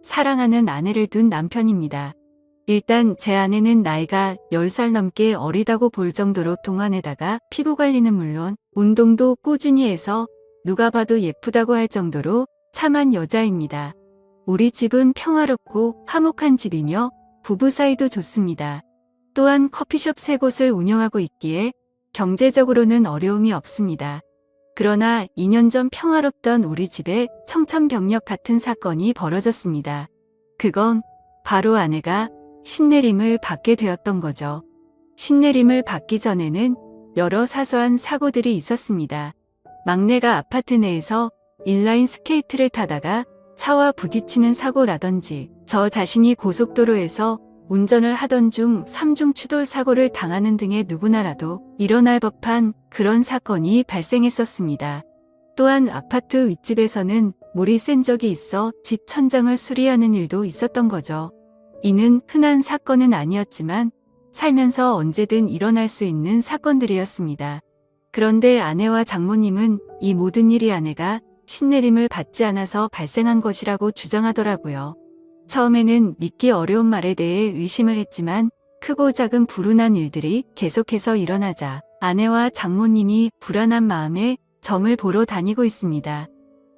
사랑하는 아내를 둔 남편입니다. 일단 제 아내는 나이가 10살 넘게 어리다고 볼 정도로 동안에다가 피부 관리는 물론 운동도 꾸준히 해서 누가 봐도 예쁘다고 할 정도로 참한 여자입니다. 우리 집은 평화롭고 화목한 집이며 부부 사이도 좋습니다. 또한 커피숍 3곳을 운영하고 있기에 경제적으로는 어려움이 없습니다. 그러나 2년 전 평화롭던 우리 집에 청천벽력 같은 사건이 벌어졌습니다. 그건 바로 아내가 신내림을 받게 되었던 거죠. 신내림을 받기 전에는 여러 사소한 사고들이 있었습니다. 막내가 아파트 내에서 인라인 스케이트를 타다가 차와 부딪히는 사고라든지 저 자신이 고속도로에서 운전을 하던 중 3중 추돌 사고를 당하는 등의 누구나라도 일어날 법한 그런 사건이 발생했었습니다. 또한 아파트 윗집에서는 물이 샌 적이 있어 집 천장을 수리하는 일도 있었던 거죠. 이는 흔한 사건은 아니었지만 살면서 언제든 일어날 수 있는 사건들이었습니다. 그런데 아내와 장모님은 이 모든 일이 아내가 신내림을 받지 않아서 발생한 것이라고 주장하더라고요. 처음에는 믿기 어려운 말에 대해 의심을 했지만 크고 작은 불운한 일들이 계속해서 일어나자 아내와 장모님이 불안한 마음에 점을 보러 다니고 있습니다.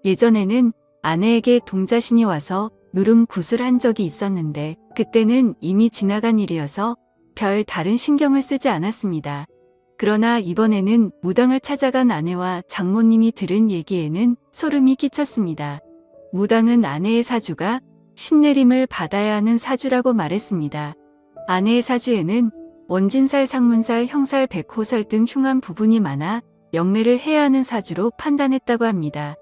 예전에는 아내에게 동자신이 와서 누름 굿을 한 적이 있었는데 그때는 이미 지나간 일이어서 별 다른 신경을 쓰지 않았습니다. 그러나 이번에는 무당을 찾아간 아내와 장모님이 들은 얘기에는 소름이 끼쳤습니다. 무당은 아내의 사주가 신내림을 받아야 하는 사주라고 말했습니다. 아내의 사주에는 원진살, 상문살, 형살, 백호살 등 흉한 부분이 많아 영매를 해야 하는 사주로 판단했다고 합니다.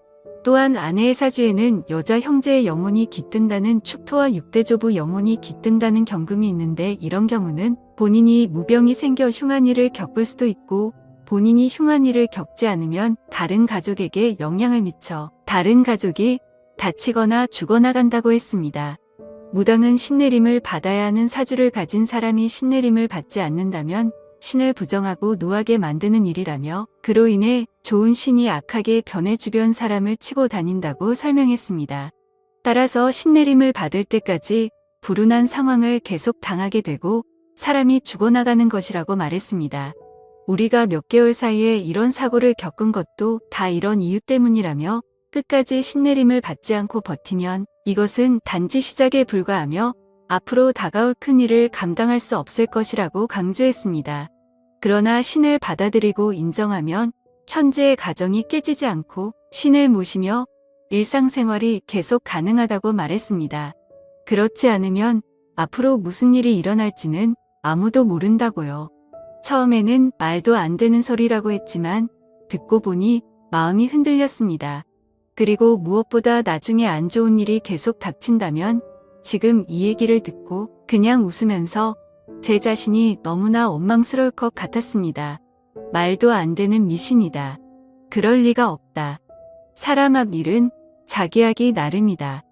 또한 아내의 사주에는 여자 형제의 영혼이 깃든다는 축토와 육대조부 영혼이 깃든다는 경금이 있는데 이런 경우는 본인이 무병이 생겨 흉한 일을 겪을 수도 있고 본인이 흉한 일을 겪지 않으면 다른 가족에게 영향을 미쳐 다른 가족이 다치거나 죽어나간다고 했습니다. 무당은 신내림을 받아야 하는 사주를 가진 사람이 신내림을 받지 않는다면 신을 부정하고 노하게 만드는 일이라며 그로 인해 좋은 신이 악하게 변해 주변 사람을 치고 다닌다고 설명했습니다. 따라서 신내림을 받을 때까지 불운한 상황을 계속 당하게 되고 사람이 죽어나가는 것이라고 말했습니다. 우리가 몇 개월 사이에 이런 사고를 겪은 것도 다 이런 이유 때문이라며 끝까지 신내림을 받지 않고 버티면 이것은 단지 시작에 불과하며 앞으로 다가올 큰 일을 감당할 수 없을 것이라고 강조했습니다. 그러나 신을 받아들이고 인정하면 현재의 가정이 깨지지 않고 신을 모시며 일상생활이 계속 가능하다고 말했습니다. 그렇지 않으면 앞으로 무슨 일이 일어날지는 아무도 모른다고요. 처음에는 말도 안 되는 소리라고 했지만 듣고 보니 마음이 흔들렸습니다. 그리고 무엇보다 나중에 안 좋은 일이 계속 닥친다면 지금 이 얘기를 듣고 그냥 웃으면서 제 자신이 너무나 원망스러울 것 같았습니다. 말도 안 되는 미신이다. 그럴 리가 없다. 사람 앞 일은 자기 하기 나름이다.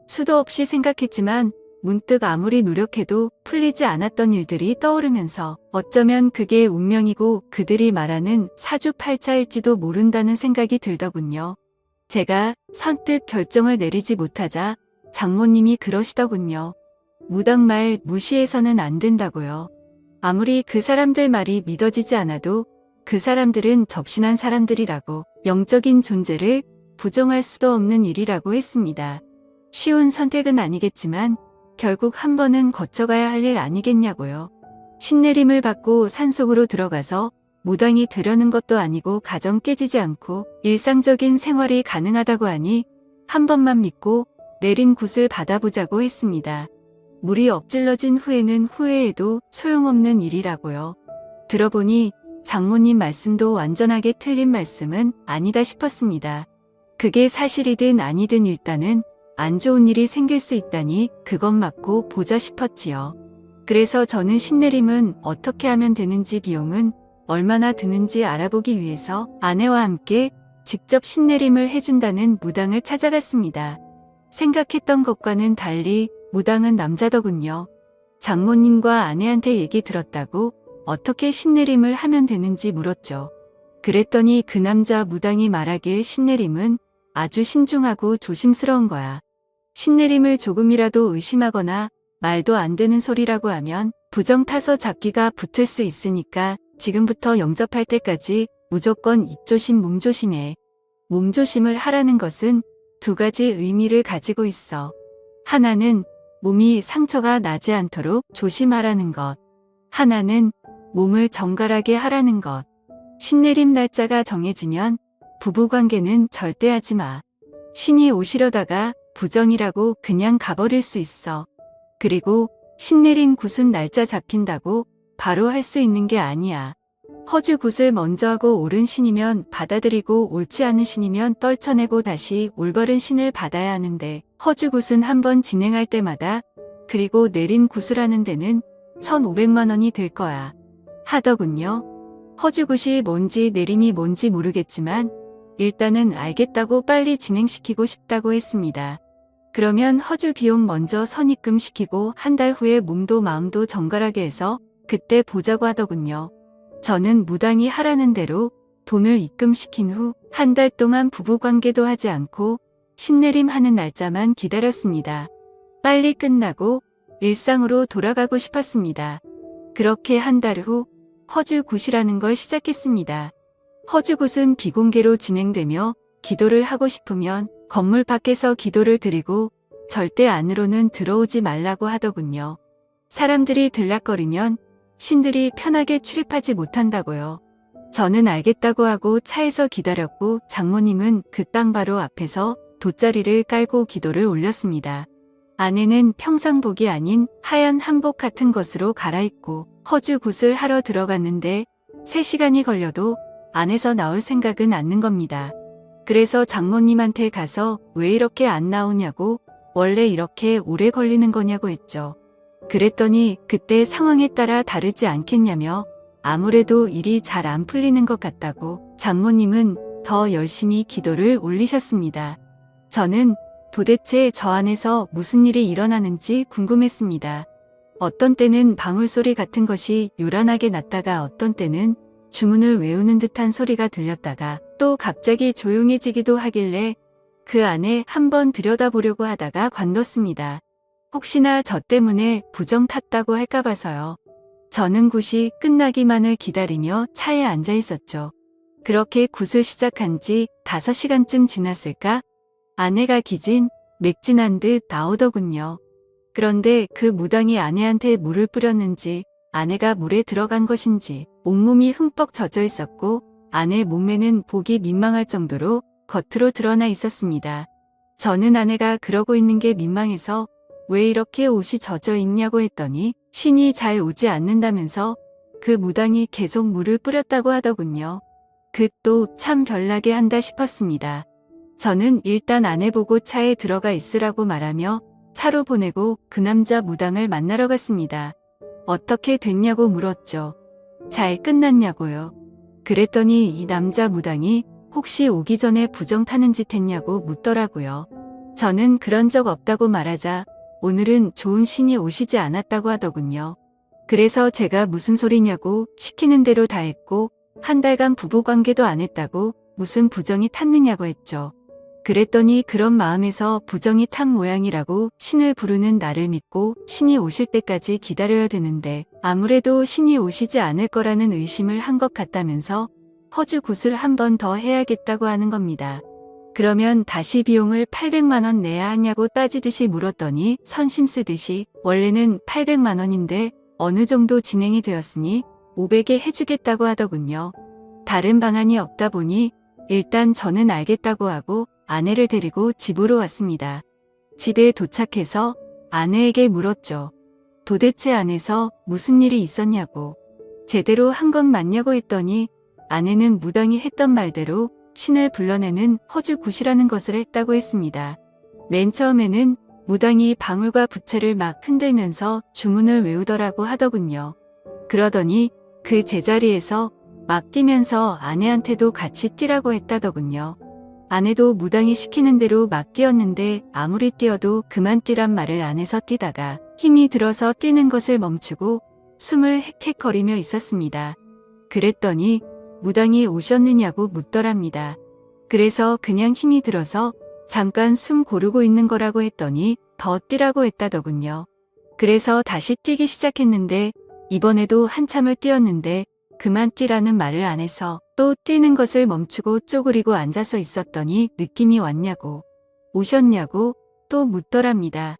수도 없이 생각했지만 문득 아무리 노력해도 풀리지 않았던 일들이 떠오르면서 어쩌면 그게 운명이고 그들이 말하는 사주팔자일지도 모른다는 생각이 들더군요. 제가 선뜻 결정을 내리지 못하자 장모님이 그러시더군요. 무당 말 무시해서는 안 된다고요. 아무리 그 사람들 말이 믿어지지 않아도 그 사람들은 접신한 사람들이라고 영적인 존재를 부정할 수도 없는 일이라고 했습니다. 쉬운 선택은 아니겠지만 결국 한 번은 거쳐가야 할 일 아니겠냐고요. 신내림을 받고 산속으로 들어가서 무당이 되려는 것도 아니고 가정 깨지지 않고 일상적인 생활이 가능하다고 하니 한 번만 믿고 내림 굿을 받아보자고 했습니다. 물이 엎질러진 후에는 후회해도 소용없는 일이라고요. 들어보니 장모님 말씀도 완전하게 틀린 말씀은 아니다 싶었습니다. 그게 사실이든 아니든 일단은 안 좋은 일이 생길 수 있다니 그것 맞고 보자 싶었지요. 그래서 저는 신내림은 어떻게 하면 되는지 비용은 얼마나 드는지 알아보기 위해서 아내와 함께 직접 신내림을 해준다는 무당을 찾아갔습니다. 생각했던 것과는 달리 무당은 남자더군요. 장모님과 아내한테 얘기 들었다고 어떻게 신내림을 하면 되는지 물었죠. 그랬더니 그 남자 무당이 말하길 신내림은 아주 신중하고 조심스러운 거야. 신내림을 조금이라도 의심하거나 말도 안 되는 소리라고 하면 부정 타서 잡기가 붙을 수 있으니까 지금부터 영접할 때까지 무조건 입조심 몸조심해. 몸조심을 하라는 것은 두 가지 의미를 가지고 있어. 하나는 몸이 상처가 나지 않도록 조심하라는 것. 하나는 몸을 정갈하게 하라는 것. 신내림 날짜가 정해지면 부부관계는 절대 하지 마. 신이 오시려다가 부정이라고 그냥 가버릴 수 있어. 그리고 신내림 굿은 날짜 잡힌다고 바로 할 수 있는 게 아니야. 허주 굿을 먼저 하고 옳은 신이면 받아들이고 옳지 않은 신이면 떨쳐내고 다시 올바른 신을 받아야 하는데 허주 굿은 한번 진행할 때마다 그리고 내린 굿을 하는 데는 1,500만 원이 들 거야. 하더군요. 허주 굿이 뭔지 내림이 뭔지 모르겠지만 일단은 알겠다고 빨리 진행시키고 싶다고 했습니다. 그러면 허주 비용 먼저 선입금시키고 한 달 후에 몸도 마음도 정갈하게 해서 그때 보자고 하더군요. 저는 무당이 하라는 대로 돈을 입금시킨 후 한 달 동안 부부관계도 하지 않고 신내림 하는 날짜만 기다렸습니다. 빨리 끝나고 일상으로 돌아가고 싶었습니다. 그렇게 한 달 후 허주굿이라는 걸 시작했습니다. 허주굿은 비공개로 진행되며 기도를 하고 싶으면 건물 밖에서 기도를 드리고 절대 안으로는 들어오지 말라고 하더군요. 사람들이 들락거리면 신들이 편하게 출입하지 못한다고요. 저는 알겠다고 하고 차에서 기다렸고 장모님은 그 땅 바로 앞에서 돗자리를 깔고 기도를 올렸습니다. 아내는 평상복이 아닌 하얀 한복 같은 것으로 갈아입고 허주굿을 하러 들어갔는데 3시간이 걸려도 안에서 나올 생각은 않는 겁니다. 그래서 장모님한테 가서 왜 이렇게 안 나오냐고 원래 이렇게 오래 걸리는 거냐고 했죠. 그랬더니 그때 상황에 따라 다르지 않겠냐며 아무래도 일이 잘 안 풀리는 것 같다고 장모님은 더 열심히 기도를 올리셨습니다. 저는 도대체 저 안에서 무슨 일이 일어나는지 궁금했습니다. 어떤 때는 방울소리 같은 것이 요란하게 났다가 어떤 때는 주문을 외우는 듯한 소리가 들렸다가 또 갑자기 조용해지기도 하길래 그 안에 한번 들여다보려고 하다가 관뒀습니다. 혹시나 저 때문에 부정 탔다고 할까 봐서요. 저는 굿이 끝나기만을 기다리며 차에 앉아 있었죠. 그렇게 굿을 시작한 지 5시간쯤 지났을까? 아내가 기진 맥진한 듯 나오더군요. 그런데 그 무당이 아내한테 물을 뿌렸는지 아내가 물에 들어간 것인지 온몸이 흠뻑 젖어 있었고 아내 몸매는 보기 민망할 정도로 겉으로 드러나 있었습니다. 저는 아내가 그러고 있는 게 민망해서 왜 이렇게 옷이 젖어 있냐고 했더니 신이 잘 오지 않는다면서 그 무당이 계속 물을 뿌렸다고 하더군요. 그 또 참 별나게 한다 싶었습니다. 저는 일단 아내 보고 차에 들어가 있으라고 말하며 차로 보내고 그 남자 무당을 만나러 갔습니다. 어떻게 됐냐고 물었죠. 잘 끝났냐고요. 그랬더니 이 남자 무당이 혹시 오기 전에 부정 타는 짓 했냐고 묻더라고요. 저는 그런 적 없다고 말하자 오늘은 좋은 신이 오시지 않았다고 하더군요. 그래서 제가 무슨 소리냐고 시키는 대로 다 했고 한 달간 부부관계도 안 했다고 무슨 부정이 탔느냐고 했죠. 그랬더니 그런 마음에서 부정이 탄 모양이라고 신을 부르는 나를 믿고 신이 오실 때까지 기다려야 되는데 아무래도 신이 오시지 않을 거라는 의심을 한 것 같다면서 허주굿을 한 번 더 해야겠다고 하는 겁니다. 그러면 다시 비용을 800만 원 내야 하냐고 따지듯이 물었더니 선심 쓰듯이 원래는 800만 원인데 어느 정도 진행이 되었으니 500에 해주겠다고 하더군요. 다른 방안이 없다 보니 일단 저는 알겠다고 하고 아내를 데리고 집으로 왔습니다. 집에 도착해서 아내에게 물었죠. 도대체 안에서 무슨 일이 있었냐고. 제대로 한 건 맞냐고 했더니 아내는 무당이 했던 말대로 신을 불러내는 허주굿이라는 것을 했다고 했습니다. 맨 처음에는 무당이 방울과 부채를 막 흔들면서 주문을 외우더라고 하더군요. 그러더니 그 제자리에서 막 뛰면서 아내한테도 같이 뛰라고 했다더군요. 아내도 무당이 시키는 대로 막 뛰었는데 아무리 뛰어도 그만 뛰란 말을 안 해서 뛰다가 힘이 들어서 뛰는 것을 멈추고 숨을 헥헥거리며 있었습니다. 그랬더니 무당이 오셨느냐고 묻더랍니다. 그래서 그냥 힘이 들어서 잠깐 숨 고르고 있는 거라고 했더니 더 뛰라고 했다더군요. 그래서 다시 뛰기 시작했는데 이번에도 한참을 뛰었는데 그만 뛰라는 말을 안 해서 또 뛰는 것을 멈추고 쪼그리고 앉아서 있었더니 느낌이 왔냐고 오셨냐고 또 묻더랍니다.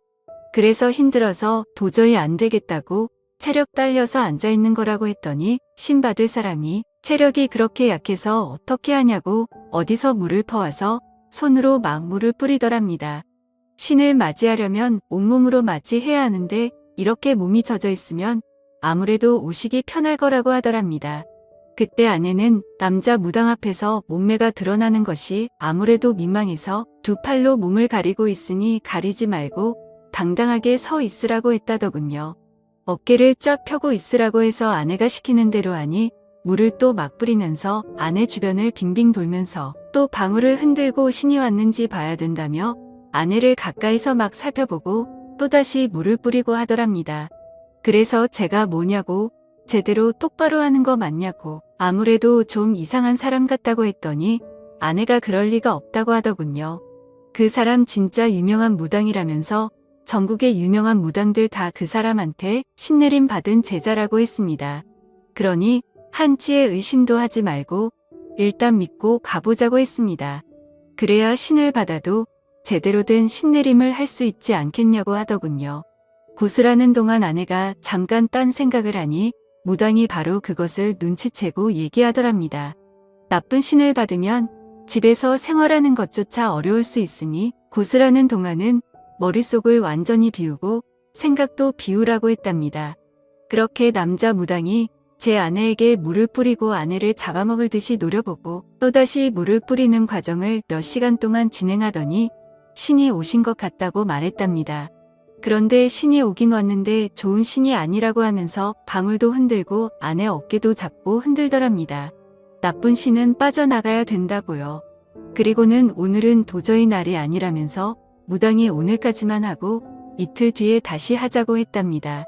그래서 힘들어서 도저히 안 되겠다고 체력 딸려서 앉아있는 거라고 했더니 신 받을 사람이 체력이 그렇게 약해서 어떻게 하냐고 어디서 물을 퍼와서 손으로 막 물을 뿌리더랍니다. 신을 맞이하려면 온몸으로 맞이해야 하는데 이렇게 몸이 젖어 있으면 아무래도 오시기 편할 거라고 하더랍니다. 그때 아내는 남자 무당 앞에서 몸매가 드러나는 것이 아무래도 민망해서 두 팔로 몸을 가리고 있으니 가리지 말고 당당하게 서 있으라고 했다더군요. 어깨를 쫙 펴고 있으라고 해서 아내가 시키는 대로 하니 물을 또 막 뿌리면서 아내 주변을 빙빙 돌면서 또 방울을 흔들고 신이 왔는지 봐야 된다며 아내를 가까이서 막 살펴보고 또다시 물을 뿌리고 하더랍니다. 그래서 제가 뭐냐고 제대로 똑바로 하는 거 맞냐고 아무래도 좀 이상한 사람 같다고 했더니 아내가 그럴 리가 없다고 하더군요. 그 사람 진짜 유명한 무당이라면서 전국의 유명한 무당들 다 그 사람한테 신내림 받은 제자라고 했습니다. 그러니 한치의 의심도 하지 말고 일단 믿고 가보자고 했습니다. 그래야 신을 받아도 제대로 된 신내림을 할 수 있지 않겠냐고 하더군요. 고스라는 동안 아내가 잠깐 딴 생각을 하니 무당이 바로 그것을 눈치채고 얘기하더랍니다. 나쁜 신을 받으면 집에서 생활하는 것조차 어려울 수 있으니 고스라는 동안은 머릿속을 완전히 비우고 생각도 비우라고 했답니다. 그렇게 남자 무당이 제 아내에게 물을 뿌리고 아내를 잡아먹을 듯이 노려보고 또다시 물을 뿌리는 과정을 몇 시간 동안 진행하더니 신이 오신 것 같다고 말했답니다. 그런데 신이 오긴 왔는데 좋은 신이 아니라고 하면서 방울도 흔들고 아내 어깨도 잡고 흔들더랍니다. 나쁜 신은 빠져나가야 된다고요. 그리고는 오늘은 도저히 날이 아니라면서 무당이 오늘까지만 하고 이틀 뒤에 다시 하자고 했답니다.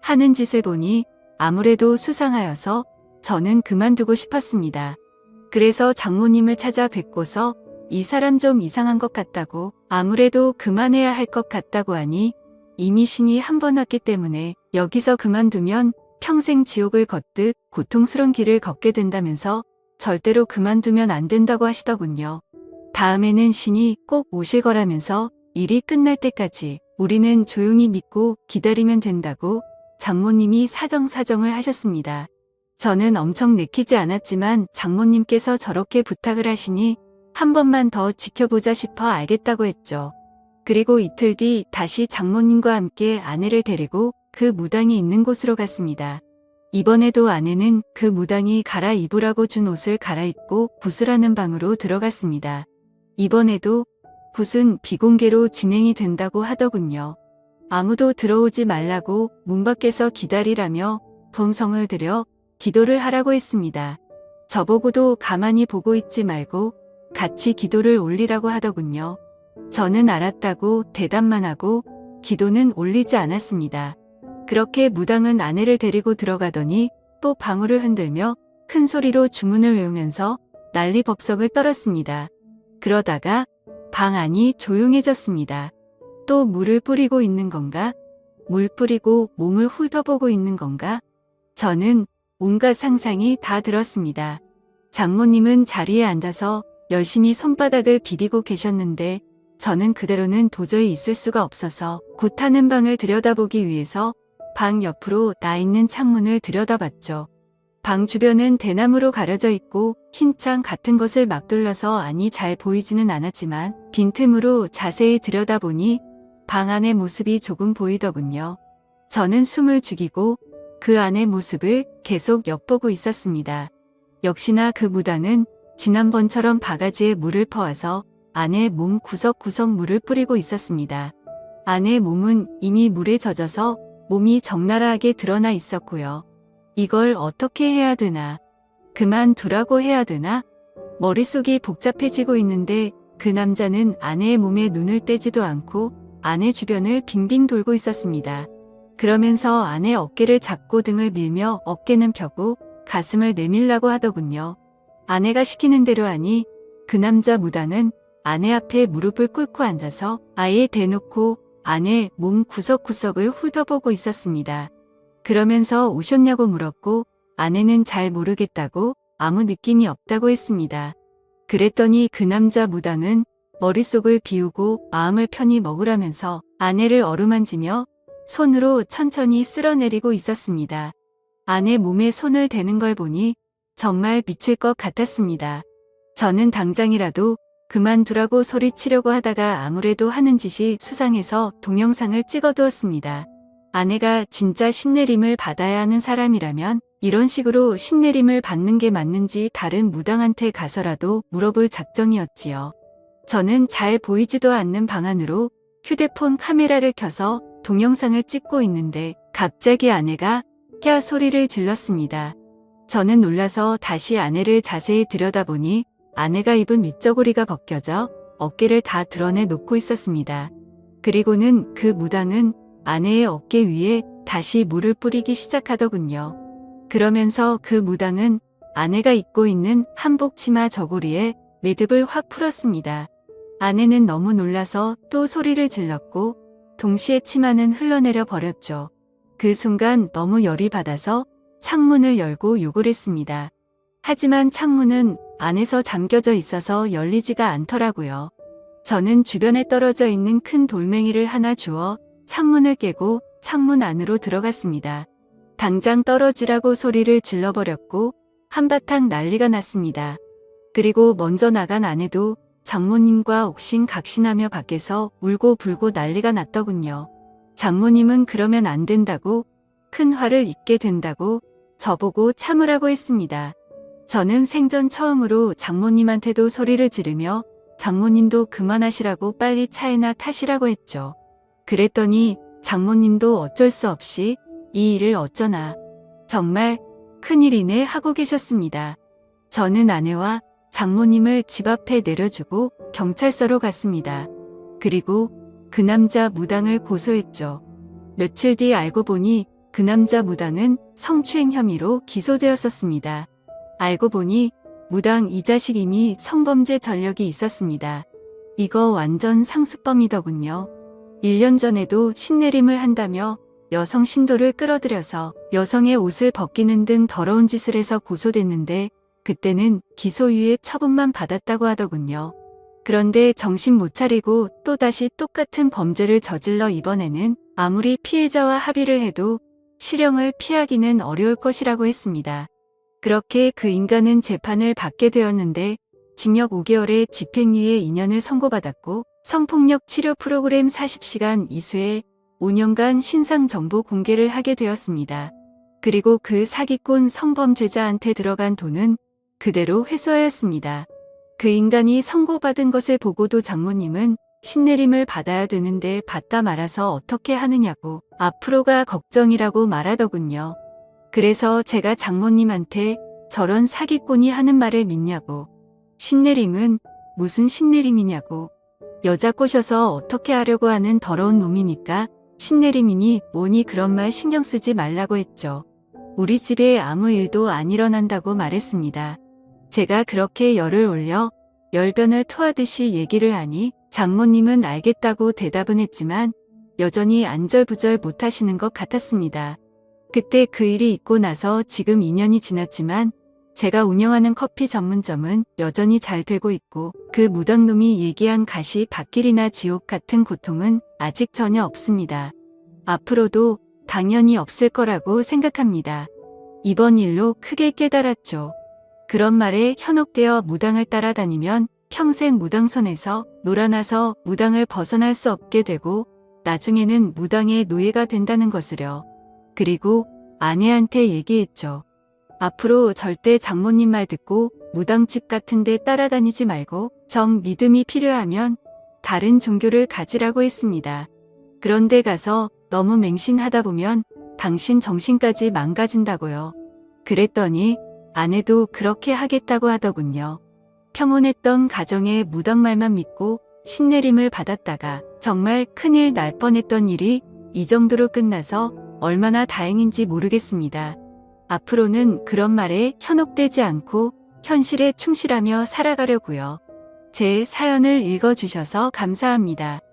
하는 짓을 보니 아무래도 수상하여서 저는 그만두고 싶었습니다. 그래서 장모님을 찾아 뵙고서 이 사람 좀 이상한 것 같다고 아무래도 그만해야 할 것 같다고 하니 이미 신이 한 번 왔기 때문에 여기서 그만두면 평생 지옥을 걷듯 고통스러운 길을 걷게 된다면서 절대로 그만두면 안 된다고 하시더군요. 다음에는 신이 꼭 오실 거라면서 일이 끝날 때까지 우리는 조용히 믿고 기다리면 된다고 장모님이 사정사정을 하셨습니다. 저는 엄청 내키지 않았지만 장모님께서 저렇게 부탁을 하시니 한 번만 더 지켜보자 싶어 알겠다고 했죠. 그리고 이틀 뒤 다시 장모님과 함께 아내를 데리고 그 무당이 있는 곳으로 갔습니다. 이번에도 아내는 그 무당이 갈아입으라고 준 옷을 갈아입고 굿을 방으로 들어갔습니다. 이번에도 굿은 비공개로 진행이 된다고 하더군요. 아무도 들어오지 말라고 문 밖에서 기다리라며 본성을 들여 기도를 하라고 했습니다. 저보고도 가만히 보고 있지 말고 같이 기도를 올리라고 하더군요. 저는 알았다고 대답만 하고 기도는 올리지 않았습니다. 그렇게 무당은 아내를 데리고 들어가더니 또 방울을 흔들며 큰 소리로 주문을 외우면서 난리법석을 떨었습니다. 그러다가 방 안이 조용해졌습니다. 또 물을 뿌리고 있는 건가? 물 뿌리고 몸을 훑어보고 있는 건가? 저는 온갖 상상이 다 들었습니다. 장모님은 자리에 앉아서 열심히 손바닥을 비비고 계셨는데 저는 그대로는 도저히 있을 수가 없어서 굿 하는 방을 들여다보기 위해서 방 옆으로 나 있는 창문을 들여다봤죠. 방 주변은 대나무로 가려져 있고 흰 창 같은 것을 막 둘러서 안이 잘 보이지는 않았지만 빈틈으로 자세히 들여다보니 방 안의 모습이 조금 보이더군요. 저는 숨을 죽이고 그 안의 모습을 계속 엿보고 있었습니다. 역시나 그 무당은 지난번처럼 바가지에 물을 퍼와서 안에 몸 구석구석 물을 뿌리고 있었습니다. 안의 몸은 이미 물에 젖어서 몸이 적나라하게 드러나 있었고요. 이걸 어떻게 해야 되나? 그만두라고 해야 되나? 머릿속이 복잡해지고 있는데 그 남자는 아내의 몸에 눈을 떼지도 않고 아내 주변을 빙빙 돌고 있었습니다. 그러면서 아내 어깨를 잡고 등을 밀며 어깨는 펴고 가슴을 내밀라고 하더군요. 아내가 시키는 대로 하니 그 남자 무당은 아내 앞에 무릎을 꿇고 앉아서 아예 대놓고 아내 몸 구석구석을 훑어보고 있었습니다. 그러면서 오셨냐고 물었고 아내는 잘 모르겠다고 아무 느낌이 없다고 했습니다. 그랬더니 그 남자 무당은 머릿속을 비우고 마음을 편히 먹으라면서 아내를 어루만지며 손으로 천천히 쓸어내리고 있었습니다. 아내 몸에 손을 대는 걸 보니 정말 미칠 것 같았습니다. 저는 당장이라도 그만두라고 소리치려고 하다가 아무래도 하는 짓이 수상해서 동영상을 찍어두었습니다. 아내가 진짜 신내림을 받아야 하는 사람이라면 이런 식으로 신내림을 받는 게 맞는지 다른 무당한테 가서라도 물어볼 작정이었지요. 저는 잘 보이지도 않는 방 안으로 휴대폰 카메라를 켜서 동영상을 찍고 있는데 갑자기 아내가 야 소리를 질렀습니다. 저는 놀라서 다시 아내를 자세히 들여다보니 아내가 입은 윗저고리가 벗겨져 어깨를 다 드러내 놓고 있었습니다. 그리고는 그 무당은 아내의 어깨 위에 다시 물을 뿌리기 시작하더군요. 그러면서 그 무당은 아내가 입고 있는 한복 치마 저고리에 매듭을 확 풀었습니다. 아내는 너무 놀라서 또 소리를 질렀고 동시에 치마는 흘러내려 버렸죠. 그 순간 너무 열이 받아서 창문을 열고 욕을 했습니다. 하지만 창문은 안에서 잠겨져 있어서 열리지가 않더라고요. 저는 주변에 떨어져 있는 큰 돌멩이를 하나 주워 창문을 깨고 창문 안으로 들어갔습니다. 당장 떨어지라고 소리를 질러버렸고 한바탕 난리가 났습니다. 그리고 먼저 나간 아내도 장모님과 옥신각신하며 밖에서 울고 불고 난리가 났더군요. 장모님은 그러면 안 된다고 큰 화를 입게 된다고 저보고 참으라고 했습니다. 저는 생전 처음으로 장모님한테도 소리를 지르며 장모님도 그만하시라고 빨리 차에나 타시라고 했죠. 그랬더니 장모님도 어쩔 수 없이 이 일을 어쩌나 정말 큰일이네 하고 계셨습니다. 저는 아내와 장모님을 집 앞에 내려주고 경찰서로 갔습니다. 그리고 그 남자 무당을 고소했죠. 며칠 뒤 알고 보니 그 남자 무당은 성추행 혐의로 기소되었었습니다. 알고 보니 무당 이 자식 이미 성범죄 전력이 있었습니다. 이거 완전 상습범이더군요. 1년 전에도 신내림을 한다며 여성 신도를 끌어들여서 여성의 옷을 벗기는 등 더러운 짓을 해서 고소됐는데 그때는 기소유예 처분만 받았다고 하더군요. 그런데 정신 못 차리고 또다시 똑같은 범죄를 저질러 이번에는 아무리 피해자와 합의를 해도 실형을 피하기는 어려울 것이라고 했습니다. 그렇게 그 인간은 재판을 받게 되었는데 징역 5개월에 집행유예 2년을 선고받았고 성폭력 치료 프로그램 40시간 이수에 5년간 신상 정보 공개를 하게 되었습니다. 그리고 그 사기꾼 성범죄자한테 들어간 돈은 그대로 회수하였습니다. 그 인간이 선고받은 것을 보고도 장모님은 신내림을 받아야 되는데 받다 말아서 어떻게 하느냐고 앞으로가 걱정이라고 말하더군요. 그래서 제가 장모님한테 저런 사기꾼이 하는 말을 믿냐고 신내림은 무슨 신내림이냐고 여자 꼬셔서 어떻게 하려고 하는 더러운 놈이니까 신내림이니 뭐니 그런 말 신경 쓰지 말라고 했죠. 우리 집에 아무 일도 안 일어난다고 말했습니다. 제가 그렇게 열을 올려 열변을 토하듯이 얘기를 하니 장모님은 알겠다고 대답은 했지만 여전히 안절부절 못하시는 것 같았습니다. 그때 그 일이 있고 나서 지금 2년이 지났지만 제가 운영하는 커피 전문점은 여전히 잘 되고 있고 그 무당놈이 얘기한 가시 밭길이나 지옥 같은 고통은 아직 전혀 없습니다. 앞으로도 당연히 없을 거라고 생각합니다. 이번 일로 크게 깨달았죠. 그런 말에 현혹되어 무당을 따라다니면 평생 무당 손에서 놀아나서 무당을 벗어날 수 없게 되고 나중에는 무당의 노예가 된다는 것을요. 그리고 아내한테 얘기했죠. 앞으로 절대 장모님 말 듣고 무당집 같은 데 따라다니지 말고 정 믿음이 필요하면 다른 종교를 가지라고 했습니다. 그런데 가서 너무 맹신하다 보면 당신 정신까지 망가진다고요. 그랬더니 아내도 그렇게 하겠다고 하더군요. 평온했던 가정의 무당 말만 믿고 신내림을 받았다가 정말 큰일 날 뻔했던 일이 이 정도로 끝나서 얼마나 다행인지 모르겠습니다. 앞으로는 그런 말에 현혹되지 않고 현실에 충실하며 살아가려고요. 제 사연을 읽어주셔서 감사합니다.